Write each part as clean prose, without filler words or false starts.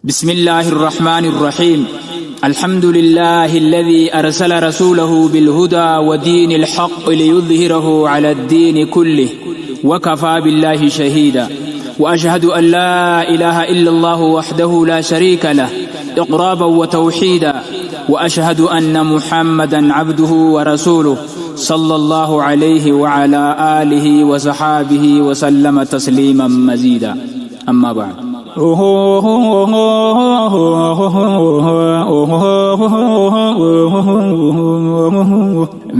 بسم الله الرحمن الرحيم. الحمد لله الذي أرسل رسوله بالهدى ودين الحق ليظهره على الدين كله وكفى بالله شهيدا، وأشهد أن لا إله إلا الله وحده لا شريك له إقرابا وتوحيدا، وأشهد أن محمدا عبده ورسوله صلى الله عليه وعلى آله وصحابه وسلم تسليما مزيدا. أما بعد،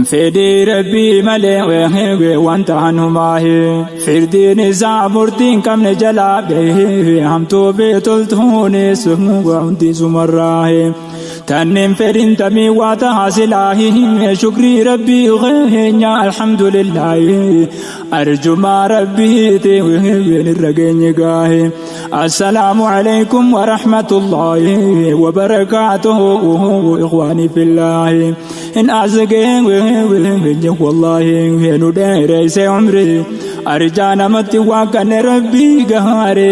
فدي ربي ملئ وانت عنه ماهي فردي نزع مرتين كم نجلا به هم توبي تلتوني سمو وانتي سمراهي تنم فرين تمي واتا سلاهي شكري ربي غينيا الحمد لله أرجو ما ربي تيوين الرقين قاهي. السلام عليكم ورحمة الله وبركاته إخواني في الله. إن أعزقين والله ندير سي عمري أرجانا متي وكان ربي قهاري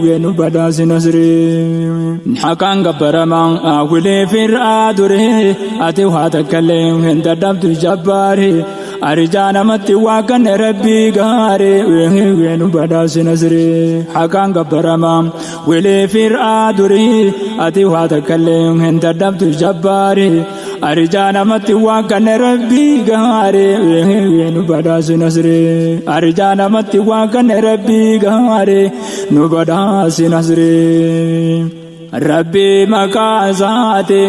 ونبدا سنسري حقان قبرمان أولي فرآدري أتوها تكلم هند دبت جباري أرجانا متي وكان ربي قهاري ونبدا سنسري حقان قبرمان ولي فرآدري أتوها تكلم هند دبت جباري أرجانا متي وكان ربي قهاري ونبدا سنسري أرجانا متي وكان ربي قهاري نبدا سنسري ربي مكازاتي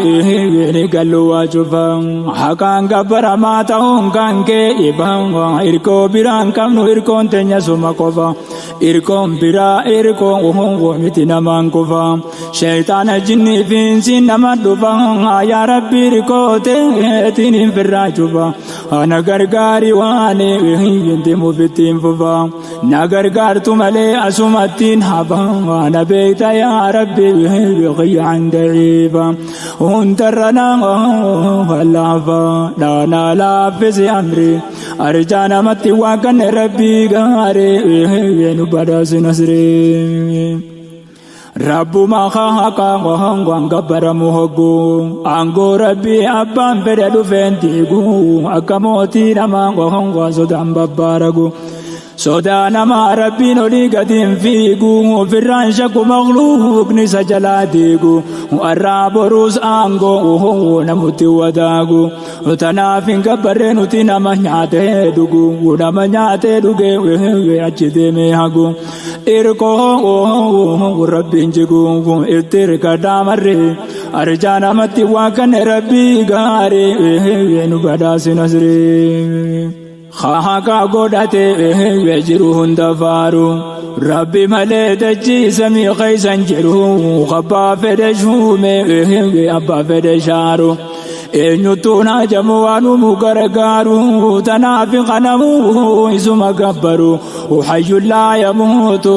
قالوا وجفا حقان قبر ما تهم كان كيبان إركو بران كم نو إركون تنيسو مكوفا إركون برا إركون ومتنا مانكوفا شيطان الجن فينسين نمدوفا يا ربي إركو تهتين في الراجوفا أنا غرغاري واني ينتمو في التنفوفا نغرغار تمالي أسومتين حبا أنا بيتا يا ربي بغي عن دعيبا وانترنا واللعفا لا نلافز أمري أرجانا متي وكان ربي غاري ونبدا سنسري ربو ما خاقا وهنغوان قبر مهقو أنغو ربي أبان فردو فنتيقو أكاموتي نما وهنغوان صدام ببارقو سودانا ما ربي نولي قديم فيقو فران شكو مغلوق نسا جلاديقو وأراب روز آنغو نموتي وداقو وتنافين قبرين وتنما نياتي دوقو ونما نياتي دوقي ويأجدي ميهاقو إركو ربي نجيقو إفترك دامري أرجانا متي وكان ربي غاري ونبدا سنسري خاكا قدتي وجروهن دفارو ربي ملي دجي سمي خيسا جروه خبا فدشومي أبا فدشارو إنيوتونا جموانو مغرغارو تنافق نمو إسم قبرو وحي لا يموت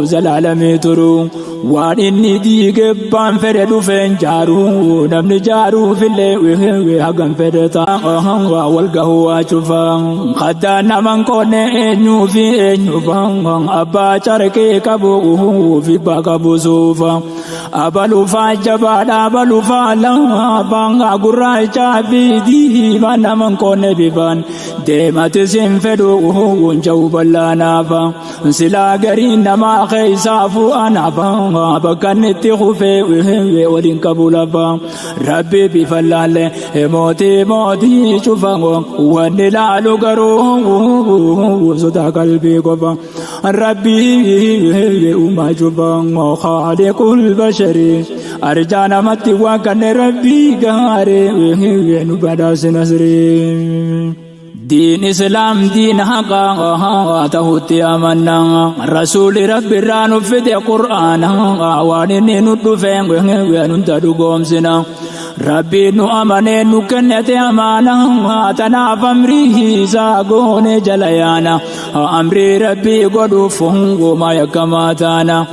زلال ميترو وان إني دي قبان فردو فنجارو نمن جارو في اللي حقا فدتا والقهوة شفان خدانا من كون إنيو في إنيو فان أبا شاركي كبو في باقبو سوفا أبالو فاجبال أبالو فالا فان رايچا بيدي ما من كون بيفان ديمات سنفدو ونجو بلانا فا سلا غرين ما خيسافو انا فا بكنت خوفي ودين قبول فا ربي بفلال موتي شوفا ونلا لغرو صدا قلبي قفا ربي وما شوفا خالق البشر أرجانا متي وكان ربي غاري ونبدا سنسري دين إسلام دين حقا تهوتي أمنا رسول ربي رانو في دي قرآن وانيني ندفين وننتدو قومسنا ربي نو أماني نو كنت أمانا تناف أمريه ساقوني جليانا أمري ربي قدو فهنغو ما يكماتانا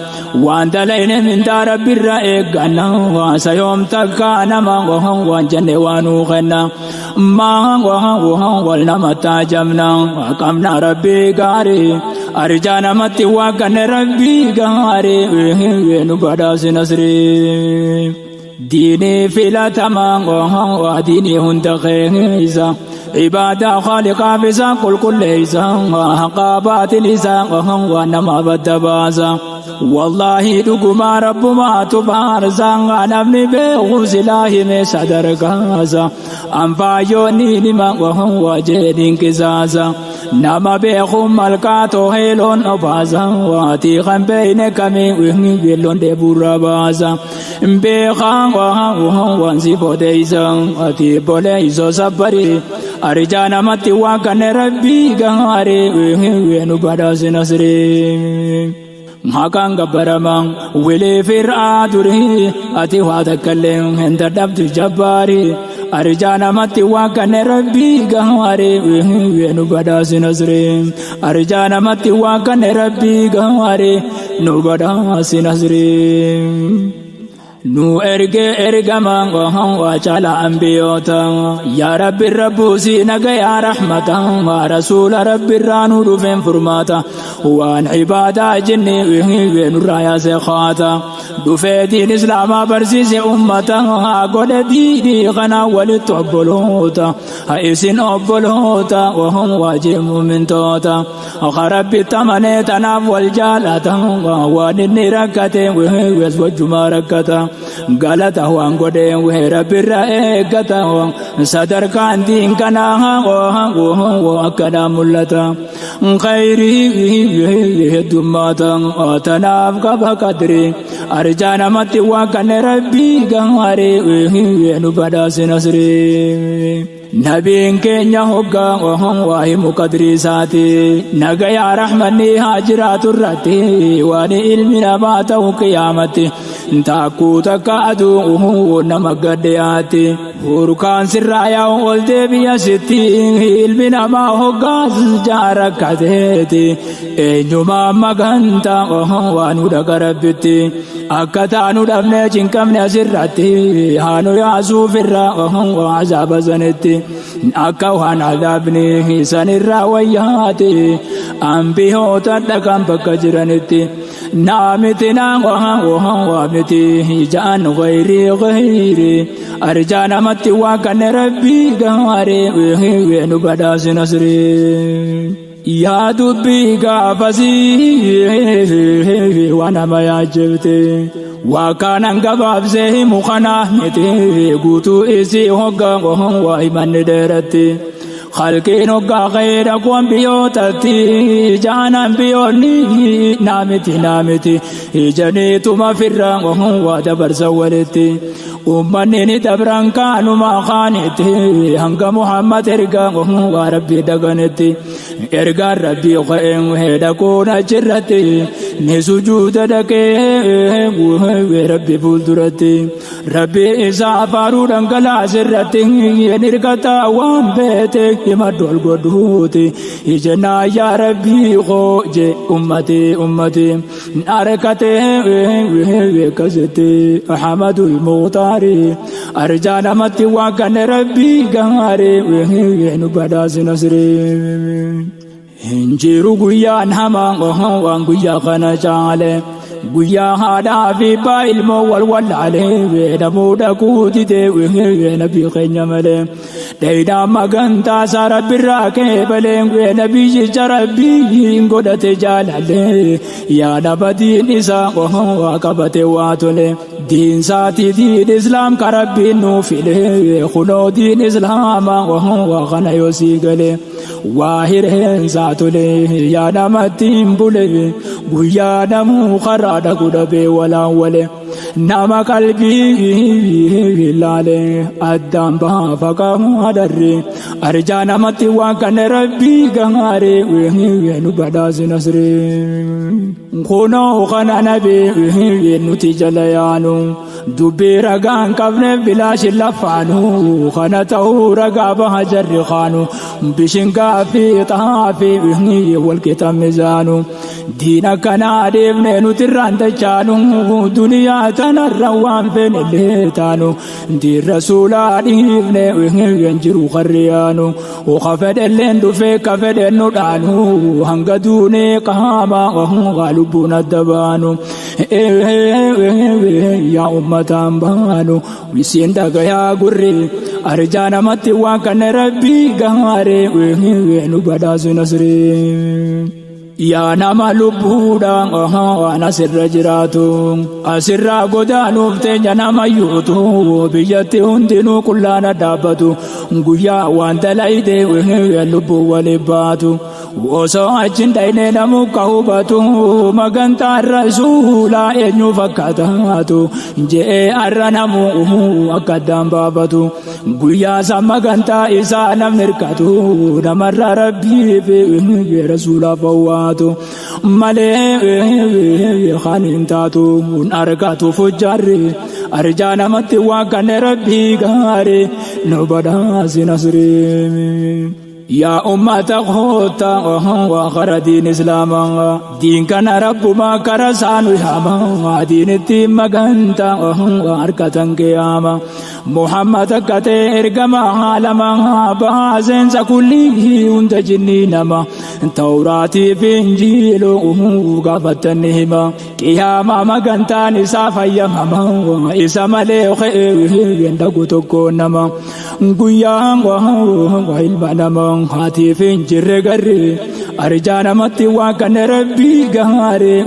وانت لين من دار برائقنا سيوم تكانا ما وهن جنة وانوغنا ما وهن ولنما تاجمنا وقمنا ربي قاري أرجانا متي وكان ربي قهاري نبدا نصري ديني فلا تمام وديني هند خيزا عبادة خالقا بسا كل ليسا حقابات لسا ونما بدبازا والله دقما رب ما تبارزا نبني بغوز الله من صدر كازا أنفايوني لما وهو جيدين كزازا نما بخم ملكاتو هيلون أبازا واتيخا بينك من وهم بيلون دبورا بازا بخان وهو وانسيبو ديزا واتيبو ليزو سبري أرجانا متي وكان ربي قهاري ونبدا سنصري هاكان قبرمان ولي فرعا دري أتي واتكلم هند دبت جباري أرجانا متي وكان ربي قهاري ونبدا سنصري أرجانا متي وكان ربي قهاري نبدا سنصري نو ارجع من وهم وجعل أنبياء يا رب الرب سينك يا رحمة ورسول رب الرانور فين فرماتا وان عبادة جني وين رايا سخاتا دفيدين إسلام برسيس أمتا قد ديني غنا ولتقبلوتا هايسين أقبلوتا وهم واجب من توتا خرب التمنيت ناف والجالتا وان ركتا ويزوج مركتا galata waan godheen weera birra eeggata sadarkaan diin kanaa akkana mul'ata khayrii heddummaata tanaaf qaba qadri arjaa namatti waan kan rabbii gaaree nu badhaase nasri nabiin keenya hoggaa waa'ee muqadrii isaati nagayaa rahmanni haa jiraatu irratti waan ilmi namaa ta'u qiyaamatti takkuu takka aduu nama gaddeyaati hurkaan sirraa yaa'u ol deebi'a sitti ilmi namaa hoggaas jaarakkateeti eenyumaa maganta waan nu dhaga rabbitti akka taanu dhabnee cinqabne asirratti haanu yaasuuf irraa azaaba sanitti akka waan azaabni sanirraa wayyaate ambiyoota dhaqan bakka jiranitti naamiti waamiti jaan gayri arjaa namatti waan kan rabbii gaaree nu badhaase nasri yaa dubbii gaafasii waan nama yaajjabte waa kanan gabaabsee himu kana miti guutuu isii hoggaa waa himanni dheeratti خالقين وقاقين أقوم بيوتتي جانا بيوني نامتي جنيت ما فرا وهو دبر سولتي أمني دبران كانوا ما خانتي هنك محمد إرقا وهو ربي دقنتي إرقا ربي وخيم وهيدا كونا جرتي نسجود دكي ربي فولدرتي ربي إسا فارودان كلا سرتي نرقتا وان بيتك يمدو القدوتي إجنا يا ربي خوجي أمتي أركتي وكزتي أحمد المختاري أرجانا متي وكان ربي قهاري نبداس نصري هنجيرو قيان همان وان قيا خنا جالي guyyaa haadhaa fi abbaa ilmoo wal alee namoota kuutite nabii keenya malee dheedaa magantaa isaa rabbiirraa keebalee nabiyyicha rabbiin godhate jaalalee yaada badiin isaa qabate waa tole diin saati diin islaam ka rabbiin nuuf filee kunoo diin islaamaa kana yoo sii galee waa hireen isaa tole yaada mattiin bule guyyaa namuu karaa dhagu dhabee walaan wale nama qalbii laale addaan baha qabu adarre arjaa namatti waan kan rabbii gaaree nu badhaase nasri kunoo kana nabee nuti jala yaanu dubbii ragaan qabne bilaashi lafaanu kana ta'uu ragaa baha jarri kaanu bishingaa fi xaafii walqixa mizaanu diina kana adeemne nuti بيان تجانو دنيا تنروان فين اللي تانو دي الرسول ابن ينجرو خريانو وخفد اللين دفي كفد النودانو هنگدوني قهاما وهم غالبون الدبانو يا أمتان بانو ويسين دقيا قري أرجانا متي وكان ربي قهاري وينو بداس نصري يا نما لبودا أنا سر جراتو أسر غدانو فتنجا نما يوتو بيجتي هندنو كلنا دابتو غيا وانت لايدي لبو ولباتو وصو أجن دايني نمو كوباتو مغانتا الرسول إنيو فكاتاتو جي أرنمو أكدام باباتو غيا سمغانتا إسا نمركاتو نمر ربي في رسول فواتو مالي خانين تاتو أركاتو فجاري أرجانا متي وكان ربي غاري نوبدا سنصري يا أمة خوتا وآخر دين إسلاما دين كان رب ما كرسان ويهاما دين التيم مغانتا واركتا قياما محمد كتير إرقما عالما بازن سكله انت جنينما توراتي في انجيل وقفت النهما قياما مغانتا نسافا يمما إسام ليه يندقو تكونما قيام وعلمانما هاتي في انجر أرجانا متي وكان ربي غاري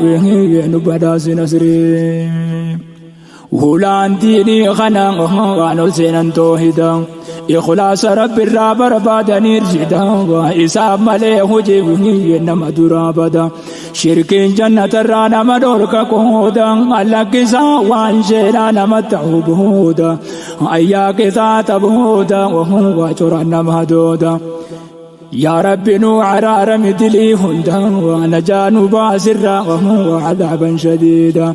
نبدا سنصري هولان ديني خنا وانو سنن توحيدا إخلاص رب الراب ربادني رشدا وإساب مليه جيبني إنما درابدا شركين جنة الرانا مدورك كودا الله كسا وانشينا نمتعو بهودا أياك ذات بهودا وهو جرانا مهدودا يا رب نو عرار مثلي هندا ونجان باسرا وهو عذابا شديدا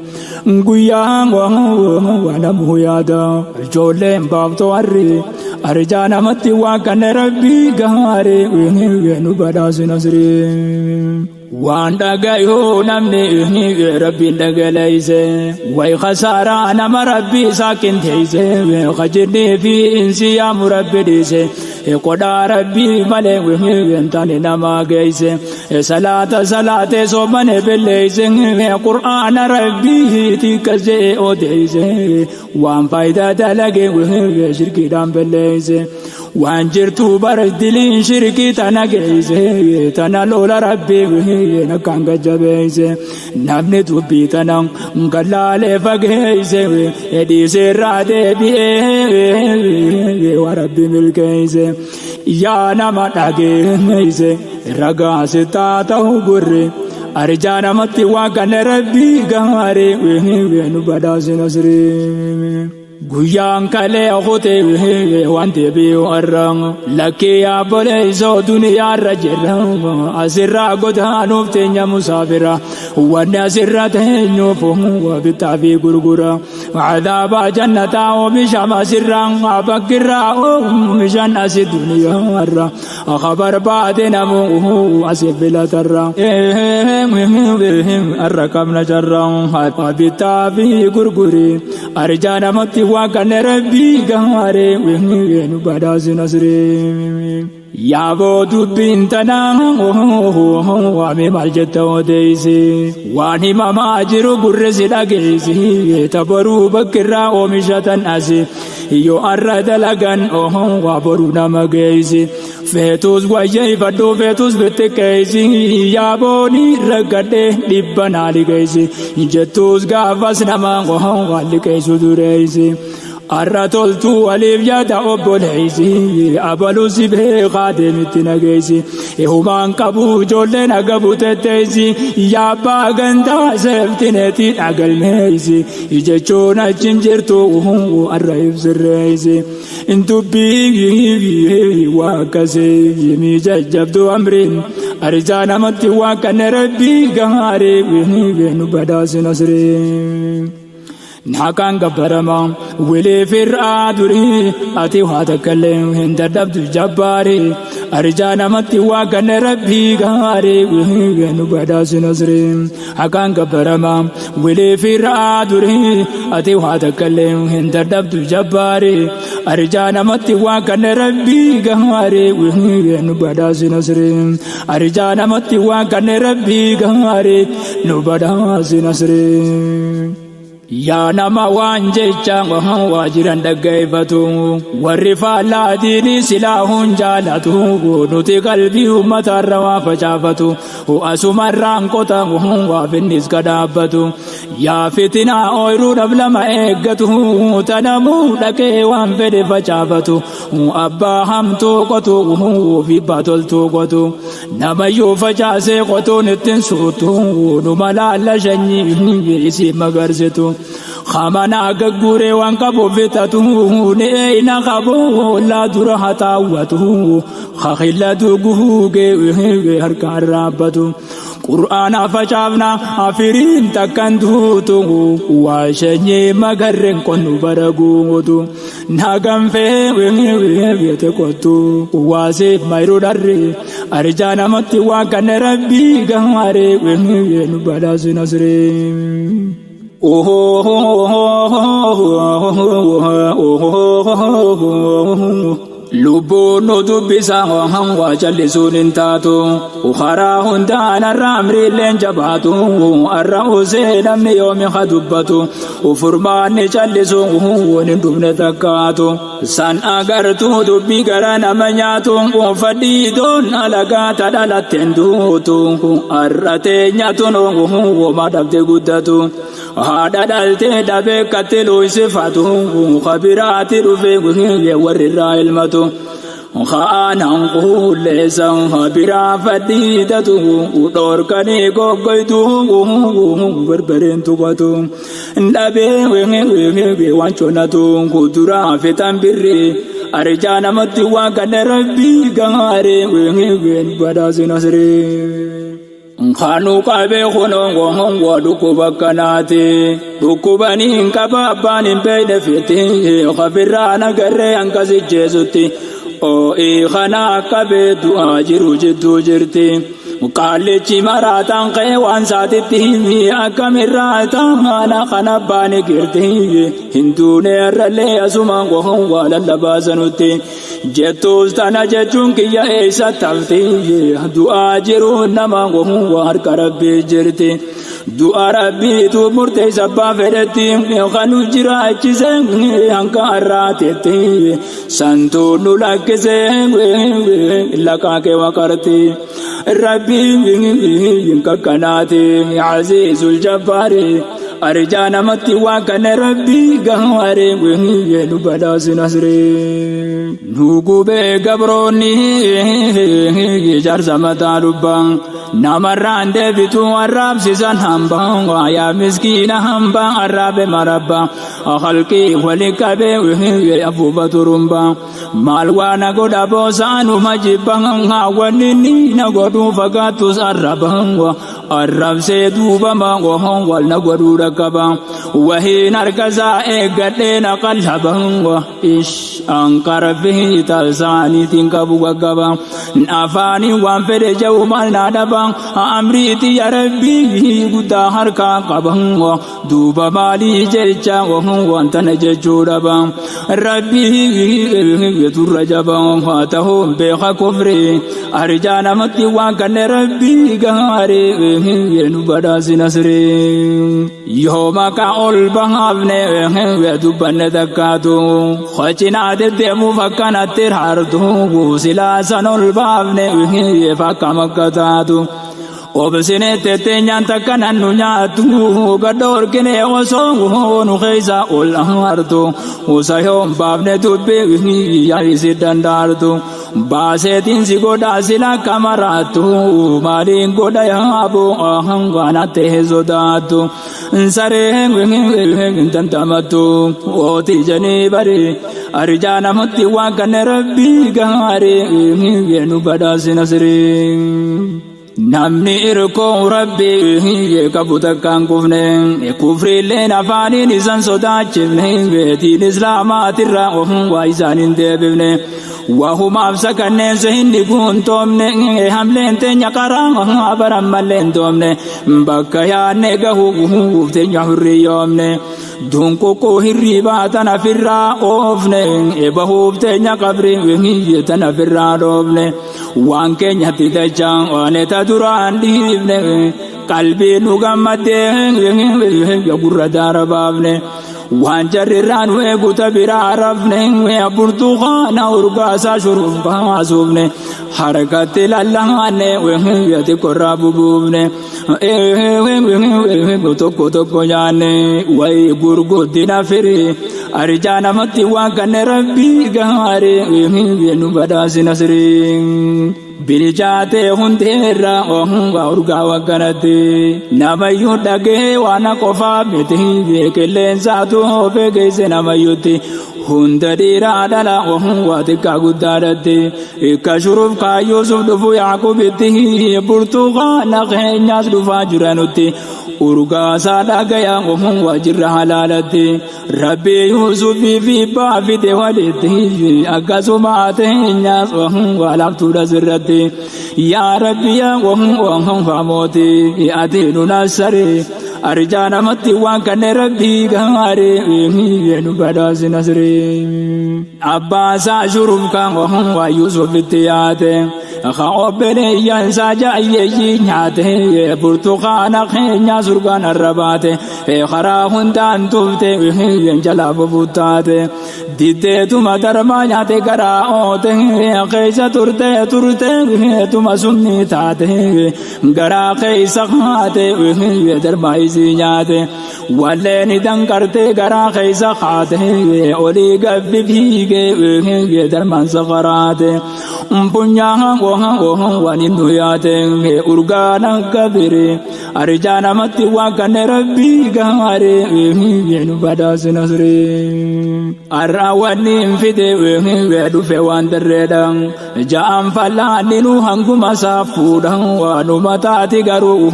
قيام وهو نمو يادا الجولين باب تواري أرجانا متي وكان ربي قهاري ونبدا سنصري وان دغايو نمني ربي دغلايزه واي خساره انا ربي ساكن تيزه خجني في انسي يا مربي ديزه قدا ربي ملي وانتني نما جيزه صلاه صومن بالليزه قران ربي تكزي اوديزه وان فايده دلغي شركي دام بالليزه وان جرتو بردلين شركي تناجيزه تنالولا ربي نكان جبيزه نبني توبي تنام قلال فجيزه يدي سرادي بي وربي ملكيزه يا نما داجيزه رغا ستاتو غري أرجانا متي وكان ربي غاري ونبدا سنصري Guyaan kalee okootee wanti biiraan lakkee yaabolee zoo duniyaarra jira asirraa godhaanuuf teenya musaafira wanni asirra teenyuuf bitaa fi gurgura cadaabaa jannataa oomishama asirraan bakkirraa oomishan asi duniyaarra khabar baate namuu asi filatarra arra qabna jarraan bitaa fi gurguri arjaana matti وكان ربي غاري ونبدا سنصري يا بود بنتنا وامي مالجت وديسي واني ماما اجرو برس داغيسي تبرو بكرا ومشتن اسي يو ارد لغن وابرو نمغيسي فيتوس وجاي فدو فيتوس بتكيسي يا بوني رغدي دبنا لغيسي جتوس غافس نما والكيسو دريسي الرتولتو أليف يدا أبوليسي أبلوسي به خادم تناجيسي يهومان كابو جولنا كابو تتيسي يا باغندا سفتنتي أقل ميسي يجتشونا جنجرتو وهو الرئيف سريسي انتو بيغي واكسي يمي ججبتو أمرين أرجانا متي واكن ربي غاري ونبدا سنصري نحكان قبرما ولي في الرادوري أتي واتكلم هند دبت جباري أرجانا متي وكان ربي غاري ونبدا سنزري حكان قبرما ولي في الرادوري أتي واتكلم هند دبت جباري أرجانا متي وكان ربي غاري ونبدا سنزري أرجانا متي وكان ربي غاري نبدا سنزري يا نما وانجيشا واجران دغيفتو ورفالا ديني سلاحون جالتو نوتي قلبي امتر وفجافتو واسمران قطا وفنس قدابتو يا فتنا اويرو نبلما ايغتو تنمو لكي وانفد فجافتو ابا همتو قطو في باتلتو قطو نميو فجاسي قطو نتنسوتو نمالا لشني اسي مغرزتو خامنا غغوري وانكبو فتاتو نينا خبو لا درها تاوتو خخلتو غوغي هركار رابتو قرآن فشافنا افرين تكندوتو واشني مغرن كونو برغوتو ناغم في بيتكوتو واسي مايرو داري ارجانا متي وكان ربي غاري بدا سنسري لبونو دبسا وهم jallisuun taatu ukhara hundaan arramrilleen jabaatu arrausee namni yoomi hadubbatu ufurmaanni jallisu woni dubne takkaatu san agartu dubbi gara nama nyaatu ufadhiidoon alagaa tadhalatteen duutu arratee nyaatun woma dhabde guddatu haadha dhaltee dhabee kattiluu isifatu kabiraati dhufe warrirraa ilmatu خانا نقول لسان برا فديدتو ودوركني غوغيتو بربرين توغتو ندبي وي وانچوناتو كودرا فتامبري ارجانا متي وكان ربي غاري وي بدازنسري خانو كابي خونو غونغو دوكو بكناتي دوكو بانين كبابان بين فتي خبرانا غري انكاسي جيزوتي او اي خنا كبدو اجرو جدو جرتي مقالچي مراتان قيوان ساتتي اكمراتان انا خنباني گرتي هندو نرلي اسمان غو ولا لبازنوتي جتوز تانا جچون كيا ايسا تلتي دو اجرو نما غو وهر كرب جرتي دو عربي تو مرتي سبا فرتي خنو جراچي سن انكاراتي سنتو نولك سن لكا كي وقرتي ربي ككناتي عزيز الجبار أرجانا متي وكان ربي غاري نبدا سنسري نوغو بغبروني جار سمتا لبان نامران دبتو عرب سيسان همبان ويا مسكين همبان عرب مربا خلقي ولكبه أبو بطرمبا مالوانا قد أبوسانو مجبان ونيني نقدو فقاتو سربان الرب سيدوبا مانغوهم والنقدو ركبا وهي نركزا إيقاتينا قلبا إش أنكر فيه تلساني تنكبو وقبا نافاني وانفر جومال نادبا أمريتي يا ربي قد هركا قبا دوبا مالي جيشا وانتنا جيشوربا ربي يترجبا واتهم بيخا كفري أرجانا متي وانكن ربي غاري نبدا سنسري يوما كاول بهابني ودبن دكاتو خچنا ددمو فكنا ترهردو سلاسن البابني فكمكتاتو وبسنة تتنيان تكنا نياتو قدور كني وصوه نخيزا الأهاردو وسيوم بابن تبي ياريسي دنداردو باسيتين سيقودا سلا كامراتو مارين قودا يابو أهنغانا تهزوداتو انسارين تنتمتو ووتي جنيباري أرجانا متي وكان ربي غاري نبدا سنسري namni irkoo rabbii qabu takkaan kufne kufriilleen afaaniin isan sodaachifne diin islaamaatirraa waa isaan hin deebifne wahumaaf sakanneen sehinni guuntoomne hamleen teenya qaraa baran malleen toomne bakka yaadne gahuuf teenya hurriyoomne dunququu hirriibaa tana firraa oofne bahuuf teenya qabri tana firraa dhoofne waan keenyatti dachaa waaneta duraan dhiifne qalbii nu gammaddee gurra daara baafne waan jarrirraan weeguta biraa rafne burtukaana urgaasaa shuruuf baasuufne harkatti lallaanne yati korraa bubuufne tokko tokko nyaanne wayi gurguddina firi arjaa namatti waan kanne rabbii gaare nu badhaasina sirii bilchaatee hundeerra urgaa wakkanatti namayyuu dhagee waan qofaa miti qilleensaatu beekeesse namayyuutti hunda dhiiraa dhala waa xiqqaa guddaadhatti akka shuruuf kaayyuusuf dhufu yaaqubitti burtukaana keenyaas dhufaa jiranutti urgaasaa dhagaya waa jirra halaalatti rabbi yuusufii fi baafite walitti akkasuma teenyaas waa laaftuudha sirratti yaa rabbi yaa faamooti ati nu nassari arjaa namatti waan kanne rabbii gaare nu badhaasina sirii abbaasaa shuruuf kan waa yuusufitti yaate ka obboleeyyansaa jaayyeeyyii nyaate burtukaana keenyaa surgaan arrabaate karaa hundaan tufte jalaa bubuttaate diddeetuma darbaa nyaate garaa oote keessa turte tuma sunni taate garaa keessa kaate darbaa isii nyaate walleen danqarte garaa keessa kaate olii gabbi fiige darbaan safaraate punyaa waan nu yaate urgaana kabire arjaa namatti waan kanne rabbii gaare nu badhaasina sirii arraawwanni fide dhufe waan darreedha ja'an fallaanni nu hanguma saafuudha waanuma taati garuu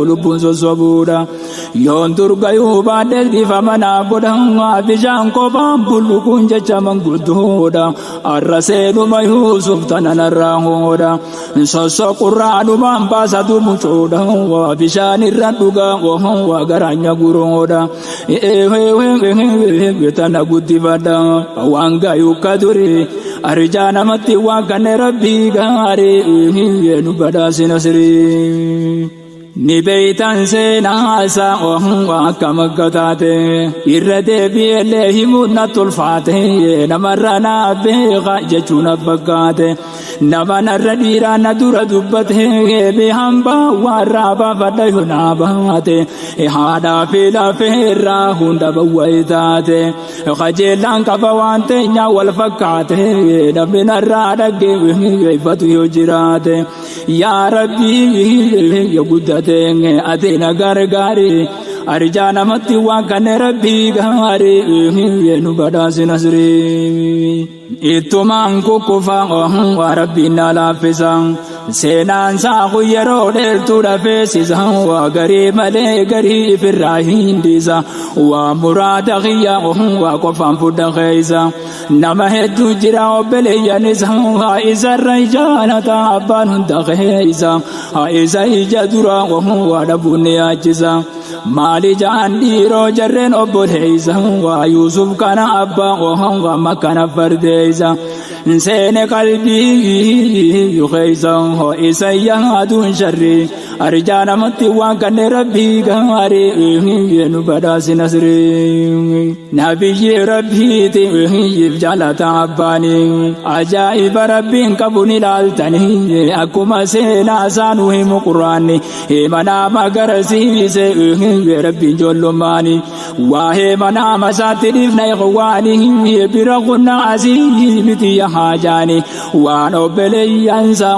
lubbuun sossobuudha yoon turgayuu baadhees bifa manaa godha bishaan kophaan bullukuun jecha manguddoodha arra seenuma yuusuf tananarraa hooda sossoqurraanumaan baasatu mucoodha bishaan irra dhugaa waa garaanya guroodha tana guddifadha waan gayuu ka duri arjaa namatti waan kanne rabbii gaare nu badhaasina sirii ni beeytan seenaasaa akka makkataate irra deebi'ellee himuun natti ulfaate namarra naa beeka jechuun fakkaate nama narra dhiiraa na dura dubbate hambaa warraa baafadha yoo naa baate haadhaa fi lafeerraa hunda bawwee taate qajeelaan qaba waan teenyaa wal fakkaate namni narraa dhaggeeffatu ifatu yoo jiraate yaa rabbii yoo guddate ati na gargaari arjaa namatti waan kanne rabbii gaare nu badhaasina sirii ittumaan kukkufa waa rabbiin na laaffisa seenaan saaqu yeroo dheertuu dhafeessisa waa garii malee garii ifirraa hindisa waa muraada kiyya waa qofaan fudha keeysa nama hedduu jira obboleeyyanis isarra ijaanata abbaan hunda keeysa isa ija dura waa dhabuun ni yaachisa maali jaan dhiiroo jarreen obboleeysa waa yuusuf kana abbaa waa makkana fardeeysa seene qalbii keeysa isa yaaduun sharri arjaa namatti waan kanne rabbii gaare nu badhaasina sirii nabiyyi rabbiiti jaalata abbaani ajaa'iba rabbiin qabuun ilaaltanii akkuma seenaa isaanuu himu quraanni manaama agarsiise rabbiin ijoollummaani waa'ee manaama isaatti dhiifna ikhwaani bira qunna asii miti haajaani waan obboleeyyansa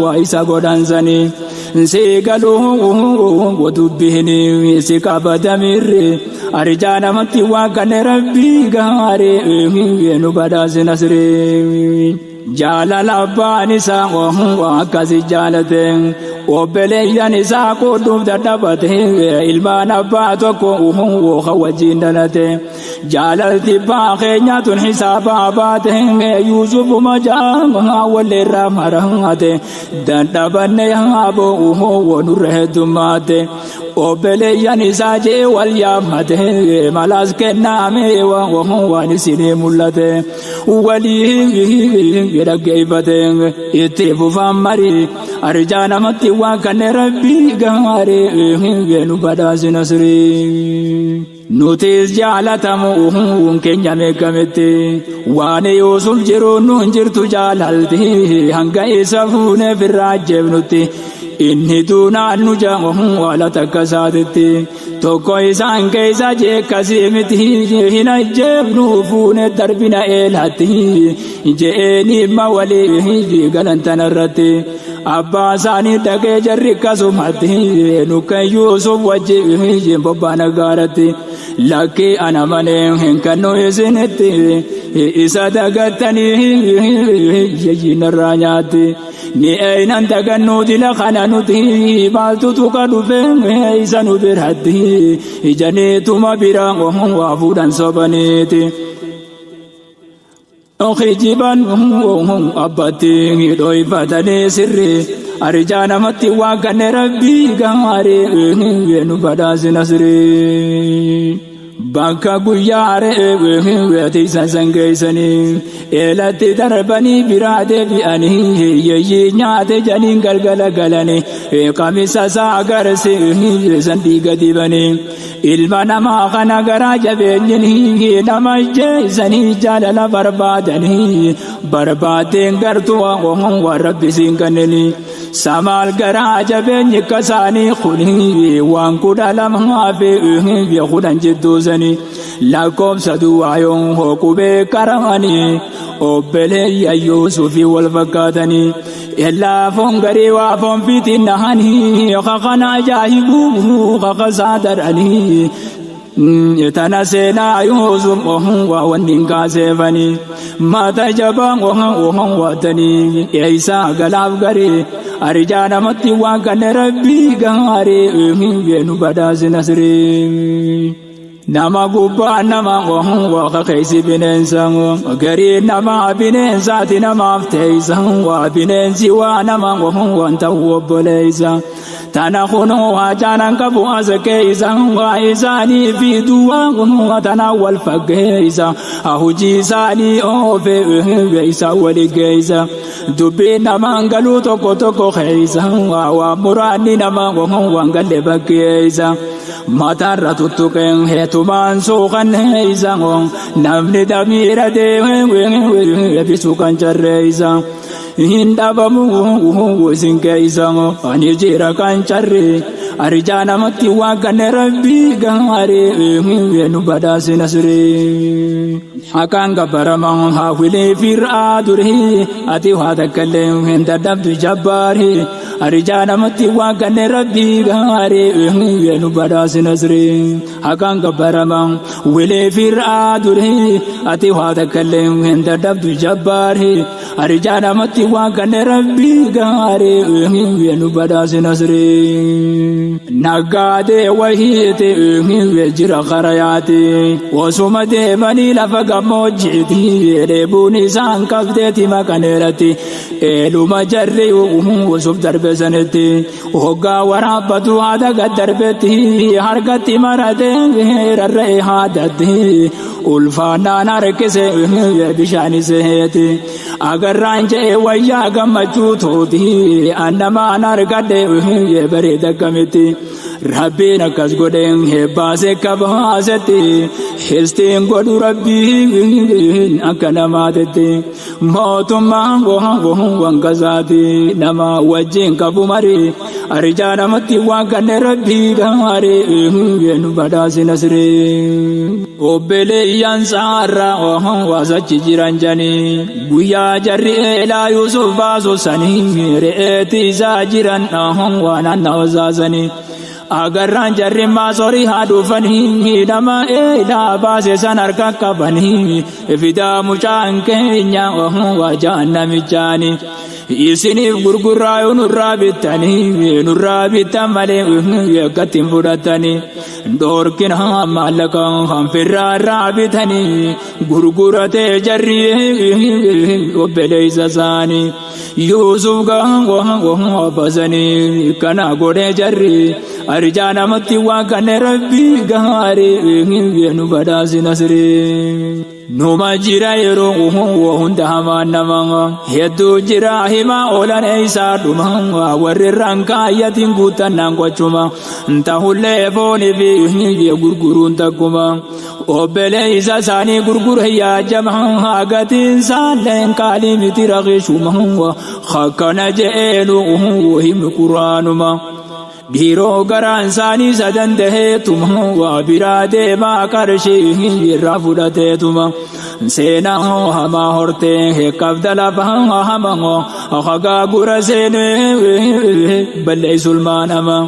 waa isa godhansanii seegaluu dubbiini si qabatamirre arjaa namatti waan kanne rabbii gaare nu badhaasina sirii jaalala abbaan isaa akkasi jaalate obboleeyyan isaa qooduuf dadhabate ilmaan abbaa tokko wajjin dhalate jaalalti abbaa keenyatun hisaabaa baate Yuusufuma jaa walirraa marate dadhabanne yaaboo wanurra heddummaate obboleeyyan isaa jee wal yaammate malaas kennaame waan isinii mul'ate walii dhaggeeffate itti fufaan marii arjaa namatti waan kanne rabbii gaarii nu badhaasi nasrii nutis jaalatamu keenya meeqametti waan Yuusuf jiru nuun jirtu jaalalti hanga isa fuune firraa jeebnutti inni duunaan nu jaamu wala takka saatetti tokko isaan keessa jeekkasii miti hin ajjeebnu fuune darbina eelatti jeeni ma walii galantan irratti abbaa isaanii dhagee jarri akkasumatti nukan Yuusuf wajjin bobbaana gaaratti lakkii ana malee hin kannu isinitti isa dagattanii yeyyinarraa nyaatti ni eenan dagannuuti lakana nuti baaltutu ka dhufe isa nu biratti ijaniituma bira waa fuudhan sobaniiti Okijiban abbatti dhoyfatanii sirri arjaa namatti waan kanne rabbii gaarii nu badhaasi nasrii bakka guyyaa re'ee sangeessanii eelatti darbanii biraa deebi'anii yeyyii nyaate janiin galgala galanii qamisa isaa agarsiisan dhiiga dibanii ilma namaa kana garaa jabeenyinii nama jeessanii jaalala barbaadanii barbaadeen gartuu waan rabbisiin kanneenii samaal garaa jabeenyi kasaanii kuni waan kudha lamaa fi kudhan jidduusanii lakkoofsa duwwaayoon hoqubee karamanii obboleeyyan Yuusufii wal fakkaatanii Yellaafoon garii waafoon fiitinnahanii kakana ajaa'ibuu kakasaa daranii tana seenaa Yuusuf waa wanniin kaaseefanii mata jabaan waatanii eeysaa galaaf garii arjaa namatti waan kanne rabbii gaarii nu badhaasi nasrii nama gubbaa nama waa keeysi bineensa garii nama bineensaati namaaf teeysa waa bineensi waa nama waan ta'u obboleeysa tana kunoo hajaanan qabu asa keeysa waa isaanii fi duwwaa tana wal fakkeeysa hujii isaanii oofe isa wali geeysa dubbii namaan galuu tokko tokko keeysa waa muraanni nama waan galle bakkeeysa matarra tuttuqeen heetumaan suuqanneeysa namni damiira deemee bisu kan carreeysa hin dhabamu isin keeysa ani jira kan carre arjaa namatti waan kanne rabbii gaarii nu badhaasi nasrii hakaan gabbaraman haawilee fir'aa durii ati waa takkallee hin dadhabdu jabbaarii arjaa namatti waan kanne rabbii gaarii nu badhaasi nasrii hakaan gabbaraman wilee fir'aa durii ati waa takkallee hin dadhabdu jabbaarii arjaa namatti waan kanne rabbii gaarii nu badhaasi nasrii naggaadee wahiite jira qarayaati wasuma deemanii lafa gammoojjiiti dheebuun isaan qabdeeti makaneeratti eeluma jarri wasuf darbe sanitti hoggaa waraabbatu haada gad darbetti harkatti maratee rarra'ee haadatti ulfaanaan harkise bishaan seeti agarraan je'e wayyaa gammachuu tooti annamaan harkadhe bareeda akkamitti rabbiin akkas godheen hebbaase kabaasetti histiin godhu rabbiin akka namaatetti mootummaan waan kasaati nama wajjin qabu marii arjaa namatti waan kanne rabbii gaarii nu badhaasi nasrii obboleeyyan saarra waasachi jiran janii guyyaa jarri eelaa Yuusuf baasu sanii re'eeti isaa jiran waan anna wasaasanii agarraan jarri maasorii haa dhufanii nama eelaa baase san harka qabanii fidaa mucaan keenya wajaan namichaani isiniif gurguraa yoo nurraa bittan malee yakkatiin fudhatanii dhoorkina maallaqa hanfirraa irraa bitanii gurguratee jarri obboleessa isaanii Yusuf gahan basanii kana godhe jarri arjaa namatti waan kanne rabbi gaarii nu badhaasi nasree numa jira yeroo hunda hamaan nama hedduu jira himaa oolan eeysaa dhuma warri rankaayatiin guutannaan qochuma tahullee foonii fi gurguruun takkuma obboleessa isaanii gurgure yaajama gatiin isaalleen qaalii miti raqiishuma akkana je'eenu himi quraanuma dhiiroo garaan isaanii sadan taheetuma waa biraa deemaa qarshii irraa fudhateetuma seenaa hamaa hortee qabda lafa hamaa hagaa gura seenee balleessulmaanama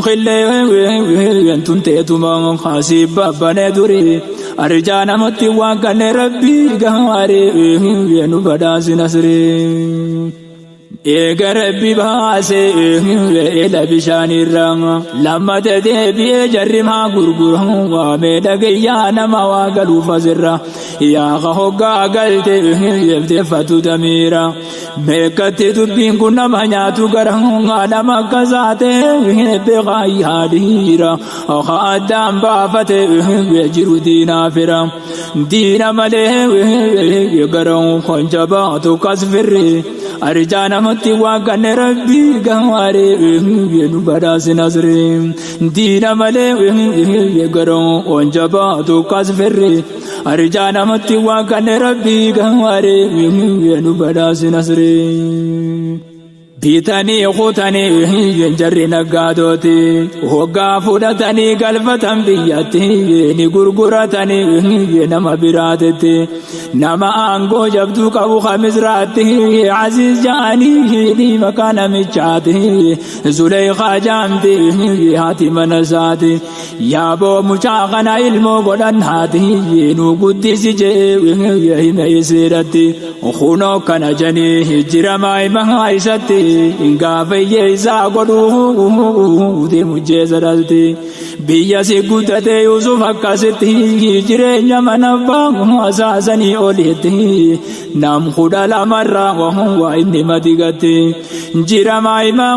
khillee tunteetuma hasiib babbanee durii arjaa namatti waan kanne rabbi gaarii nu badhaasi nasree eega rabbi baase eela bishaanirraa lammata deebi'ee jarri maa gurguru waamee dhagayyaa nama waa galuuf asirra yaa hoggaa galte yeefteeffatu damiira meeqatti dubbiin kun nama nyaatu gara nama akkasaate beekaa yaadiira addaan baafate jiru diinaafira diina malee gara konja baatu kas firri arjaa namatti waan kanne rabbi gaarii nu badhaasi nasree diina malee gara konja baatu kas firri arjaa namatti waan kanne rabbi gaarii nu badhaasi nasree bitanii kutanii jarri naggaadooti hoggaa fudhatanii galfatan biyyatti ni gurguratanii nama biraatetti nama aangoo jabduu qabu kamisraatti aziz ja'anii maqaa namichaati Zuleykaa jaamti haati mana isaati yaaboo mucaa kana ilmoo godhannaati nu guddisi jee hime isiidhatti kunoo kana janii jira maayimaa isatti gaafayyee isaa godhuu deemu jeessa dhalti biyya si guddatee Yusuf akkasitti jireenya mana abbaa asaasanii olitti nam kudha lamarraa waa inni matigatti jira maayimaa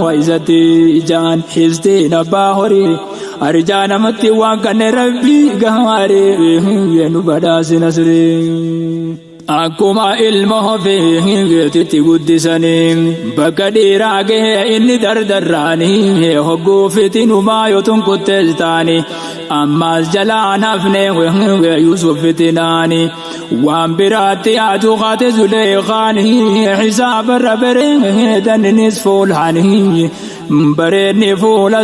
waa isatti ijaan hifteen abbaa horii arjaa namatti waan kanne rabbi gaarii nu badhaasi nasree akkuma ilma ofeetitti guddisanii bakka dhiiraa gahee inni dardarraanii hogguu fitinumaa yoo tunkuttes taanii ammaas jalaa nafne Yusuf fitinaanii waan biraatti yaadu qaate Zuleykaanii xisaabarra bareedannis fuulhaanii bareedni fuula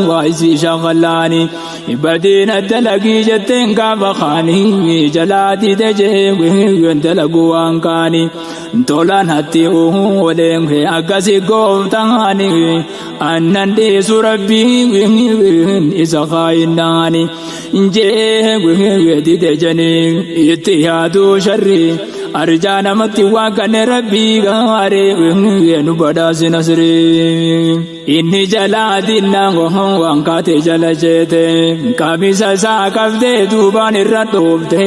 waa isii shaqallaanii badiina dalagii jetteen gaafa qaanii jalaa dide jee dalagu waan kaanii tolaan hatti oleen akkasi gooftaanii annan dhiisu rabbii isa kaayinnaanii jee dide janii itti yaaduu sharrii arjaa namatti waan kanne rabbii gaarii nu badhaasi nasree inni jalaa dinnaan waan kaate jala jeete kamisa isaa qabdee duubaan irra dhoofte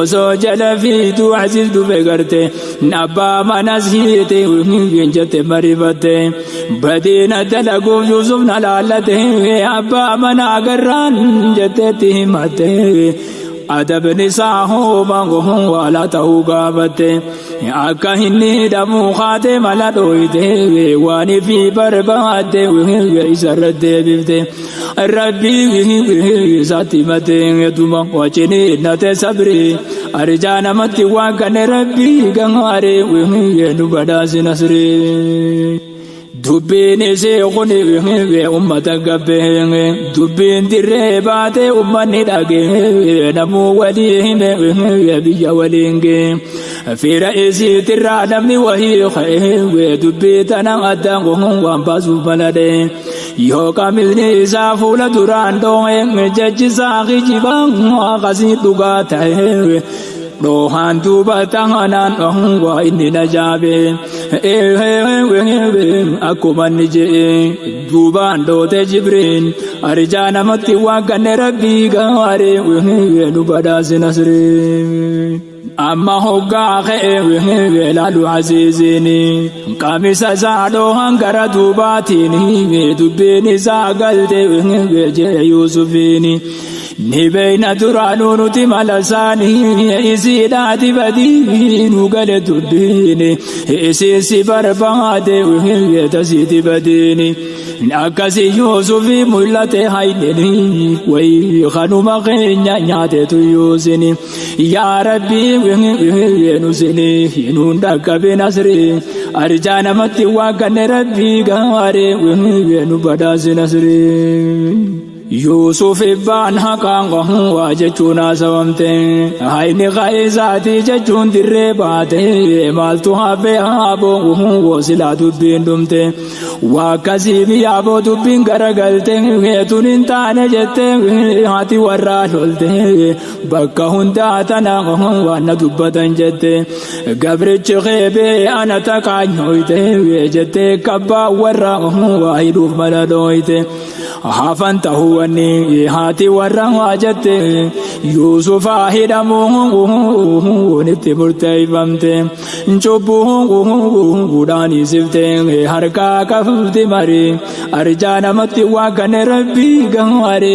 osoo jala fiituu aziz dhufe garte abbaa manas hiite jette marifatte badiina dalaguuf Yusuf na laallate abbaa mana agarraan jetteetti himatte adabni isaa hooma wala ta'uu gaafatte akka inni dhamuu kaate mala dhooyte waan fi barbaadde isarra deebifte rabbii isaatti himate tuma wajjini nate sabri arjaa namatti waan kanne rabbii gaarii nu badhaasi nasree dubbiin isee kuni ummata gabbee dubbiin dirree baate ummanni dhagee namuu walii hime biyya waliin gee fira isiitirraa namni wahii ka'ee dubbii tana addaan waan baasuuf maladee yoo qaamni isaa fuula duraan dhoo'e jechisaa kijibaan waaqasii dhugaa ta'e dhohaan duuba tahanaan waa inni na jaabe akkuma inni jedhe duubaan dhoote Jibriil arjaa namatti waaqanne rabbii gaare nu badhaase Nasree amma hoggaa ka'e laalu aziizini qaamisa isaa dhohan gara duubaatiin dubbiin isaa galte jee Yuusufiini ni beeyna duraanuu nuti mala isaanii isiidhaati badii nu gale dubbiini isiin si barbaade tasiiti badiini akkasi Yuusufi mul'ate hayneni wayi kanuma keenya nyaatetu yuusini yaa rabbii nusini nuun dhaqqabe Nasree arjaa namatti waaqanne rabbii gaare nu badhaase Nasree Yuusuf ibbaan haqaan waa jechuun haasawamte hayni qa'isaati jechuun dirree baate maaltu hafe haaboo silaa dubbiin dhumte waakkasii biyyaaboo dubbiin garagalte tun hin taane jette haati warraa lolte bakka hundaa tana waan na dubbatan jette gabrichi qeebee ana taqaanyoyte jette kabbaa warra waa hidhuuf mala dhooyte hafan tahuwani haati warra jette Yuusufa hidhamuun itti murteeffamte cubbuudhaan isifte harkaa qabdi marii arjaa namatti waaqanne rabbii gaare